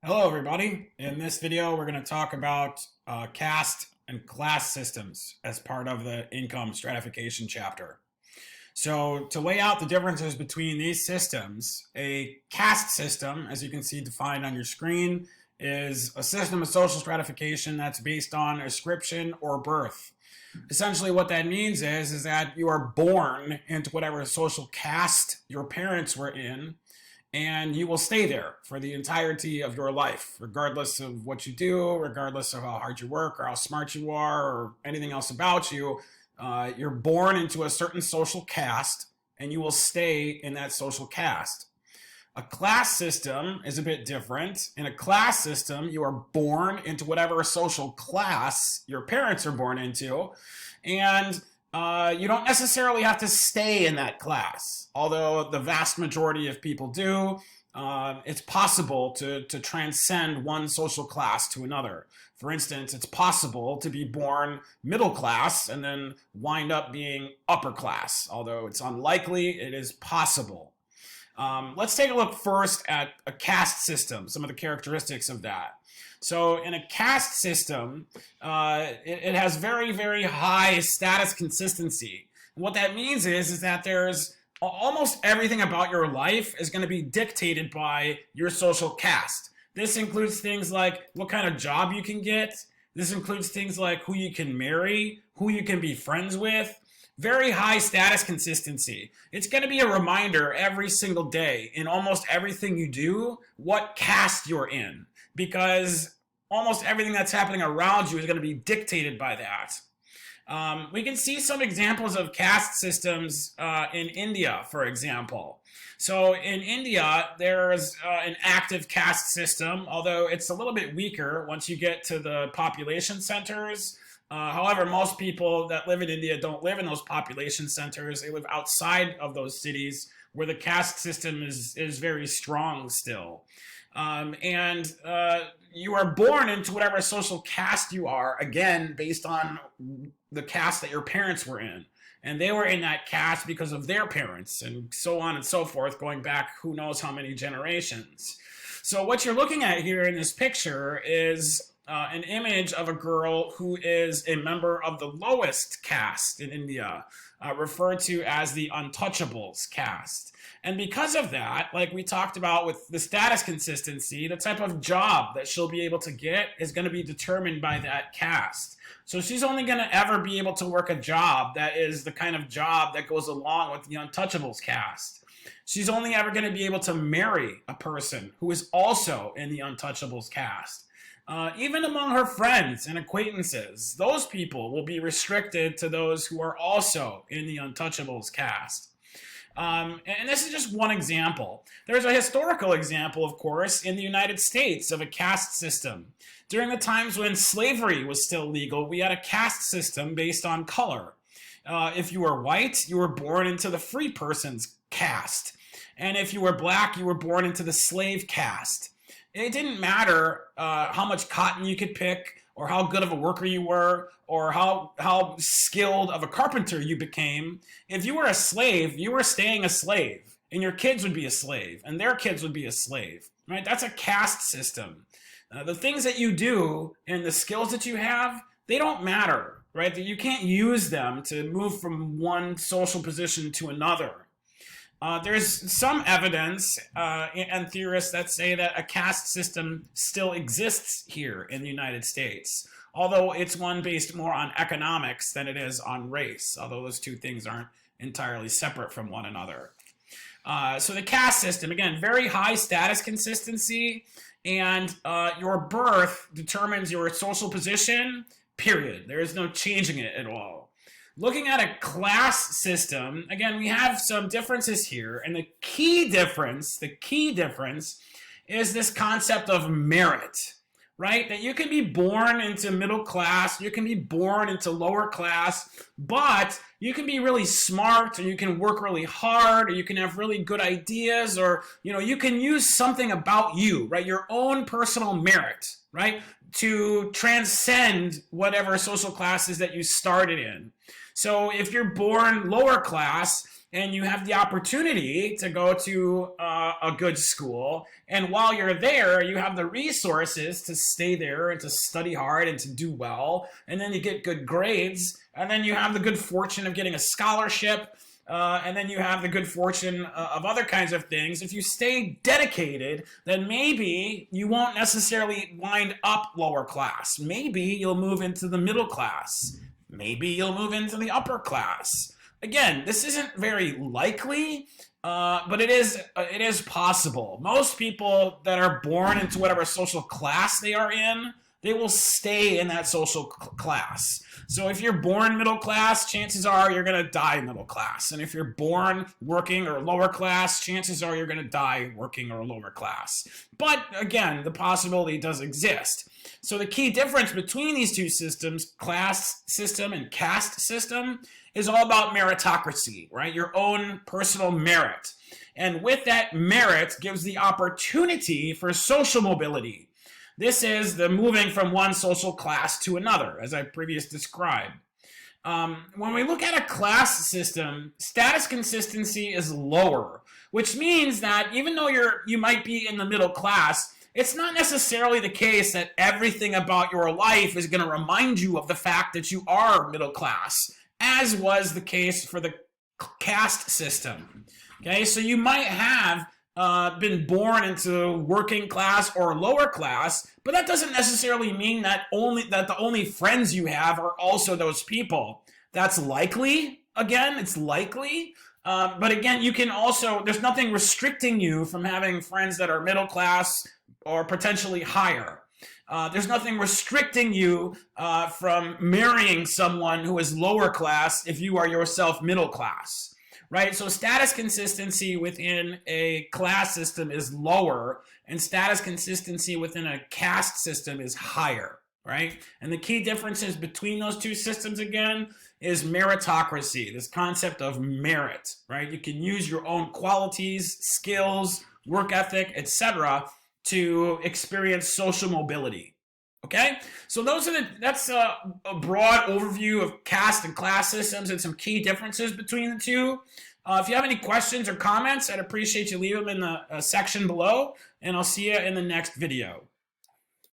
Hello everybody. In this video we're going to talk about caste and class systems as part of the income stratification chapter. So to lay out the differences between these systems, a caste system, as you can see defined on your screen, is a system of social stratification that's based on ascription or birth. Essentially what that means is that you are born into whatever social caste your parents were in, and you will stay there for the entirety of your life, regardless of what you do, regardless of how hard you work or how smart you are or anything else about you. You're born into a certain social caste, and you will stay in that social caste. A class system is a bit different. In a class system, you are born into whatever social class your parents are born into, and you don't necessarily have to stay in that class, although the vast majority of people do. It's possible to transcend one social class to another. For instance, it's possible to be born middle class and then wind up being upper class, although it's unlikely. It is possible. Let's take a look first at a caste system, some of the characteristics of that. So in a caste system, it has very, very high status consistency. And what that means is that there's almost everything about your life is going to be dictated by your social caste. This includes things like what kind of job you can get. This includes things like who you can marry, who you can be friends with. Very high status consistency. It's going to be a reminder every single day in almost everything you do what caste you're in, because almost everything that's happening around you is going to be dictated by that. We can see some examples of caste systems in India, for example. So in India, there's an active caste system, although it's a little bit weaker once you get to the population centers. However, most people that live in India don't live in those population centers. They live outside of those cities where the caste system is very strong still. You are born into whatever social caste you are, again, based on the caste that your parents were in. And they were in that caste because of their parents, and so on and so forth, going back who knows how many generations. So what you're looking at here in this picture is an image of a girl who is a member of the lowest caste in India, referred to as the untouchables caste. And because of that, like we talked about with the status consistency, the type of job that she'll be able to get is going to be determined by that caste. So she's only going to ever be able to work a job that is the kind of job that goes along with the untouchables caste. She's only ever going to be able to marry a person who is also in the untouchables caste. Even among her friends and acquaintances, those people will be restricted to those who are also in the untouchables caste. And this is just one example. There's a historical example, of course, in the United States of a caste system. During the times when slavery was still legal, we had a caste system based on color. If you were white, you were born into the free person's caste. And if you were black, you were born into the slave caste. It didn't matter how much cotton you could pick, or how good of a worker you were, or how skilled of a carpenter you became. If you were a slave, you were staying a slave, and your kids would be a slave, and their kids would be a slave. Right? That's a caste system. The things that you do and the skills that you have, they don't matter, right? You can't use them to move from one social position to another. There's some evidence and theorists that say that a caste system still exists here in the United States, although it's one based more on economics than it is on race, although those two things aren't entirely separate from one another. So the caste system, again, very high status consistency, and your birth determines your social position, period. There is no changing it at all. Looking at a class system, again, we have some differences here, and the key difference is this concept of merit, right? That you can be born into middle class, you can be born into lower class, but you can be really smart, or you can work really hard, or you can have really good ideas, or you can use something about you, right? Your own personal merit, right? To transcend whatever social classes that you started in. So if you're born lower class and you have the opportunity to go to a good school, and while you're there, you have the resources to stay there and to study hard and to do well, and then you get good grades, and then you have the good fortune of getting a scholarship, and then you have the good fortune of other kinds of things. If you stay dedicated, then maybe you won't necessarily wind up lower class. Maybe you'll move into the middle class. Maybe you'll move into the upper class. Again, this isn't very likely, but it is possible. Most people that are born into whatever social class they are in, they will stay in that social class. So if you're born middle class, chances are you're going to die middle class. And if you're born working or lower class, chances are you're going to die working or lower class. But again, the possibility does exist. So the key difference between these two systems, class system and caste system, is all about meritocracy, right? Your own personal merit. And with that merit gives the opportunity for social mobility. This is the moving from one social class to another, as I previously described. When we look at a class system, status consistency is lower, which means that even though you might be in the middle class, it's not necessarily the case that everything about your life is going to remind you of the fact that you are middle class, as was the case for the caste system. Okay, so you might have been born into working class or lower class, but that doesn't necessarily mean that the only friends you have are also those people. That's likely. Again, it's likely. But again, you can also, there's nothing restricting you from having friends that are middle class or potentially higher. There's nothing restricting you from marrying someone who is lower class if you are yourself middle class. Right, so status consistency within a class system is lower, and status consistency within a caste system is higher, right? And the key differences between those two systems, again, is meritocracy, this concept of merit, right? You can use your own qualities, skills, work ethic, etc. to experience social mobility. Okay, so that's a broad overview of caste and class systems and some key differences between the two. If you have any questions or comments, I'd appreciate you leave them in the section below, and I'll see you in the next video.